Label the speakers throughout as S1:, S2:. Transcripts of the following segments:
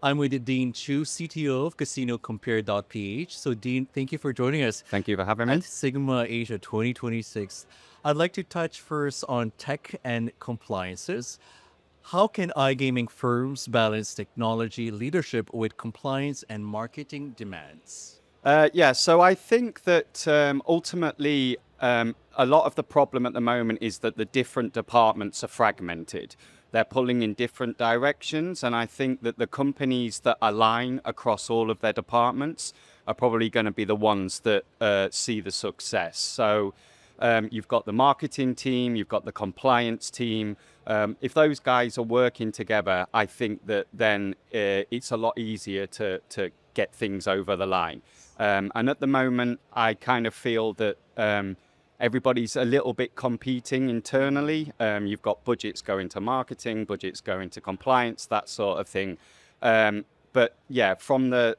S1: I'm with Dean Chu, CTO of Casino Compare.ph. So, Dean, thank you for joining us
S2: Thank you for having me.
S1: at Sigma Asia 2026. I'd like to touch first on tech and compliances. How can iGaming firms balance technology leadership with compliance and marketing demands?
S2: So I think that ultimately a lot of the problem at the moment is that the different departments are fragmented. They're pulling in different directions, and I think that the companies that align across all of their departments are probably going to be the ones that see the success. So you've got the marketing team, you've got the compliance team. If those guys are working together, I think that then it's a lot easier to get things over the line. And at the moment, I kind of feel that everybody's a little bit competing internally. You've got budgets going to marketing, budgets going to compliance, that sort of thing. But yeah, from the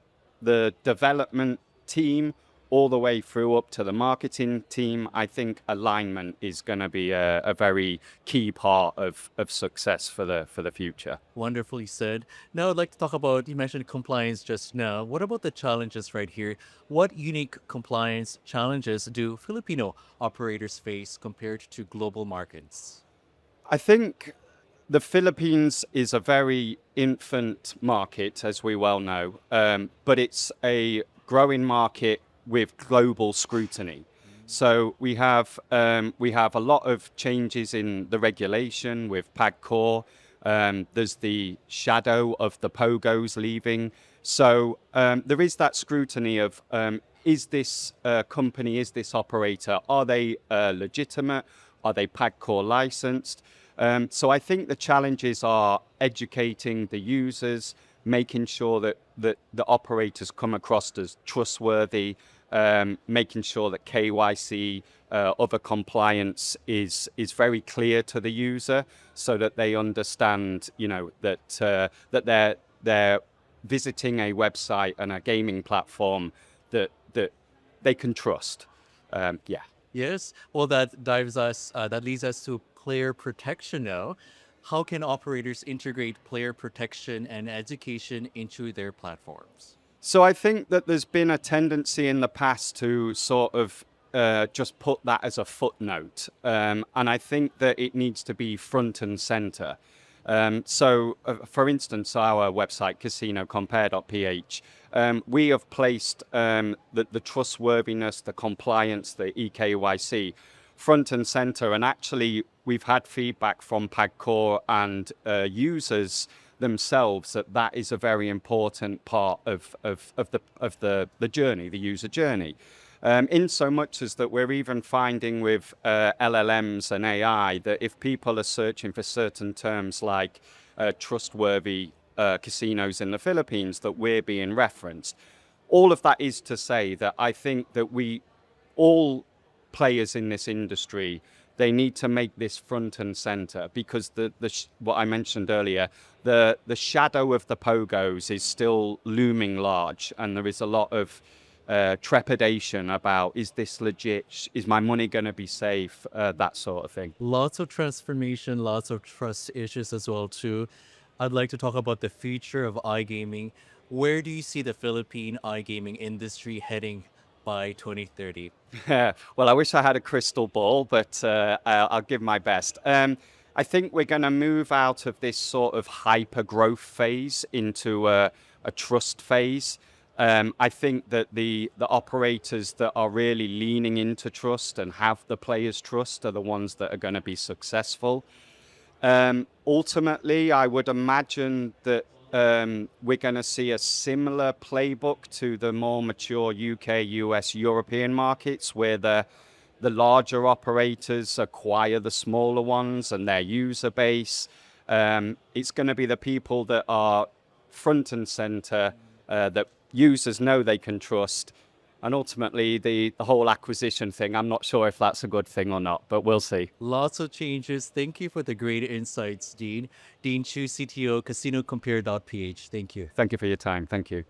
S2: development team all the way through up to the marketing team, I think alignment is going to be a very key part of success for the future.
S1: Wonderfully said. Now, I'd like to talk about, you mentioned compliance just now. What about the challenges right here? What unique compliance challenges do Filipino operators face compared to global markets?
S2: I think the Philippines is a very infant market, as we well know, but it's a growing market with global scrutiny. So we have a lot of changes in the regulation with PAGCOR. There's the shadow of the POGOs leaving. So there is that scrutiny of is this company, is this operator, are they legitimate? Are they PAGCOR licensed? So I think the challenges are educating the users, making sure that the operators come across as trustworthy, making sure that KYC, other compliance is very clear to the user, so that they understand, that they're visiting a website and a gaming platform that they can trust. Yeah.
S1: Yes. Well, that leads us to player protection now. How can operators integrate player protection and education into their platforms?
S2: So I think that there's been a tendency in the past to sort of just put that as a footnote. And I think that it needs to be front and center. For instance, our website, Casino Compare.ph, we have placed the trustworthiness, the compliance, the EKYC front and center. And actually, we've had feedback from PAGCOR and users themselves that is a very important part of the journey, the user journey. In so much as that we're even finding with LLMs and AI that if people are searching for certain terms like trustworthy casinos in the Philippines, that we're being referenced. All of that is to say that I think that all players in this industry, they need to make this front and center, because what I mentioned earlier, the shadow of the POGOs is still looming large, and there is a lot of trepidation about, is this legit? Is my money going to be safe? That sort of thing.
S1: Lots of transformation, lots of trust issues as well too. I'd like to talk about the future of iGaming. Where do you see the Philippine iGaming industry heading by 2030?
S2: Well, I wish I had a crystal ball, but I'll give my best. I think we're going to move out of this sort of hyper growth phase into a trust phase. I think that the operators that are really leaning into trust and have the players' trust are the ones that are going to be successful. Ultimately, I would imagine that we're going to see a similar playbook to the more mature UK, US, European markets, where the larger operators acquire the smaller ones and their user base. It's going to be the people that are front and center, that users know they can trust. And ultimately, the whole acquisition thing, I'm not sure if that's a good thing or not, but we'll see.
S1: Lots of changes. Thank you for the great insights, Dean. Dean Chu, CTO, Casino Compare.ph. Thank you.
S2: Thank you for your time. Thank you.